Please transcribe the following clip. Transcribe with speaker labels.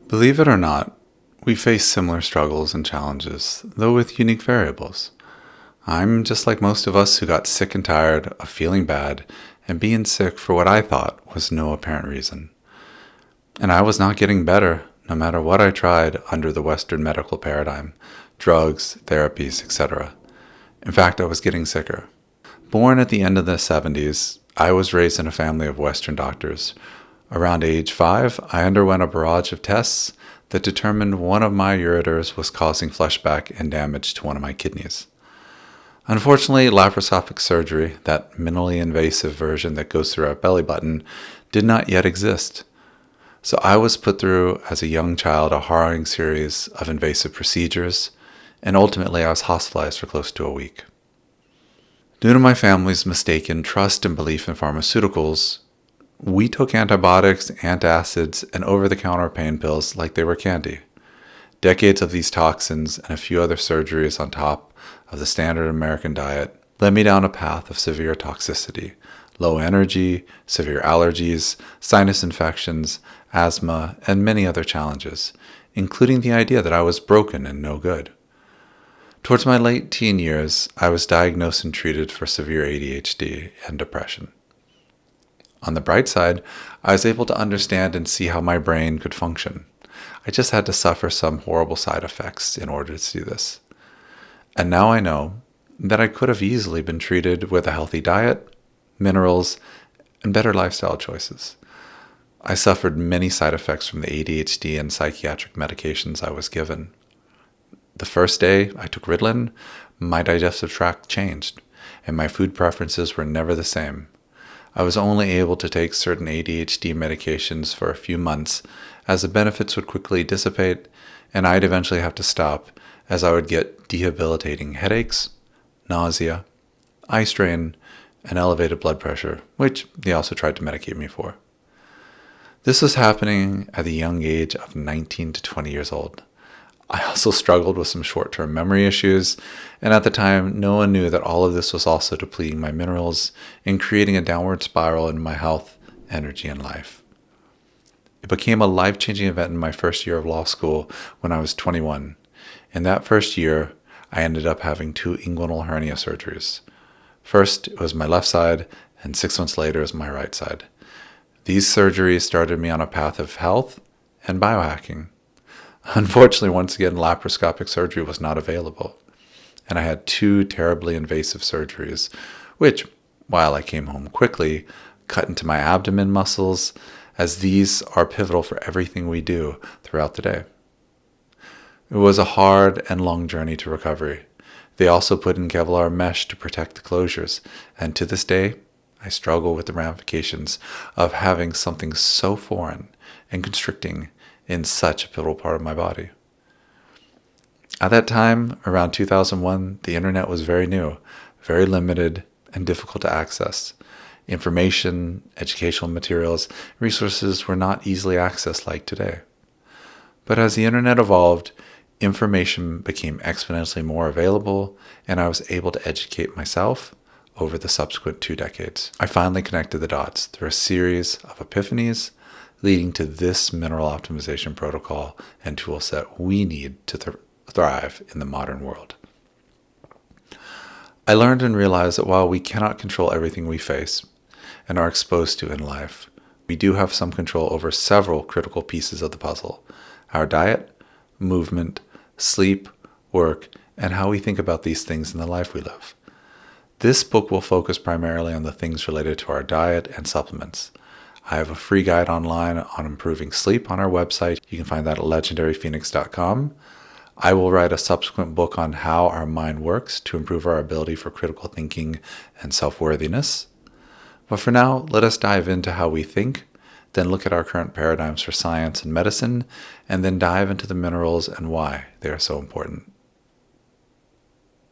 Speaker 1: Believe it or not, we face similar struggles and challenges, though with unique variables. I'm just like most of us who got sick and tired of feeling bad and being sick for what I thought was no apparent reason. And I was not getting better, no matter what I tried under the Western medical paradigm, drugs, therapies, etc. In fact, I was getting sicker. Born at the end of the 70s, I was raised in a family of Western doctors. Around age 5, I underwent a barrage of tests that determined one of my ureters was causing fleshback and damage to one of my kidneys. Unfortunately, laparoscopic surgery, that minimally invasive version that goes through our belly button, did not yet exist. So I was put through, as a young child, a harrowing series of invasive procedures, and ultimately I was hospitalized for close to a week. Due to my family's mistaken trust and belief in pharmaceuticals, we took antibiotics, antacids, and over-the-counter pain pills like they were candy. Decades of these toxins and a few other surgeries on top of the standard American diet led me down a path of severe toxicity, low energy, severe allergies, sinus infections, asthma, and many other challenges, including the idea that I was broken and no good. Towards my late teen years, I was diagnosed and treated for severe ADHD and depression. On the bright side, I was able to understand and see how my brain could function. I just had to suffer some horrible side effects in order to see this. And now I know that I could have easily been treated with a healthy diet, minerals, and better lifestyle choices. I suffered many side effects from the ADHD and psychiatric medications I was given. The first day I took Ritalin, my digestive tract changed, and my food preferences were never the same. I was only able to take certain ADHD medications for a few months, as the benefits would quickly dissipate, and I'd eventually have to stop, as I would get debilitating headaches, nausea, eye strain, and elevated blood pressure, which they also tried to medicate me for. This was happening at the young age of 19 to 20 years old. I also struggled with some short-term memory issues, and at the time, no one knew that all of this was also depleting my minerals and creating a downward spiral in my health, energy, and life. It became a life-changing event in my first year of law school when I was 21. In that first year, I ended up having 2 inguinal hernia surgeries. First, it was my left side, and 6 months later, it was my right side. These surgeries started me on a path of health and biohacking. Unfortunately, once again, laparoscopic surgery was not available, and I had 2 terribly invasive surgeries, which, while I came home quickly, cut into my abdomen muscles, as these are pivotal for everything we do throughout the day. It was a hard and long journey to recovery. They also put in Kevlar mesh to protect the closures, and to this day, I struggle with the ramifications of having something so foreign and constricting in such a pivotal part of my body. At that time, around 2001, the internet was very new, very limited, and difficult to access. Information, educational materials, resources were not easily accessed like today. But as the internet evolved, information became exponentially more available, and I was able to educate myself over the subsequent 2 decades. I finally connected the dots through a series of epiphanies, leading to this mineral optimization protocol and tool set we need to thrive in the modern world. I learned and realized that while we cannot control everything we face and are exposed to in life, we do have some control over several critical pieces of the puzzle: our diet, movement, sleep, work, and how we think about these things in the life we live. This book will focus primarily on the things related to our diet and supplements. I have a free guide online on improving sleep on our website. You can find that at legendaryphoenix.com. I will write a subsequent book on how our mind works to improve our ability for critical thinking and self-worthiness. But for now, let us dive into how we think, then look at our current paradigms for science and medicine, and then dive into the minerals and why they are so important.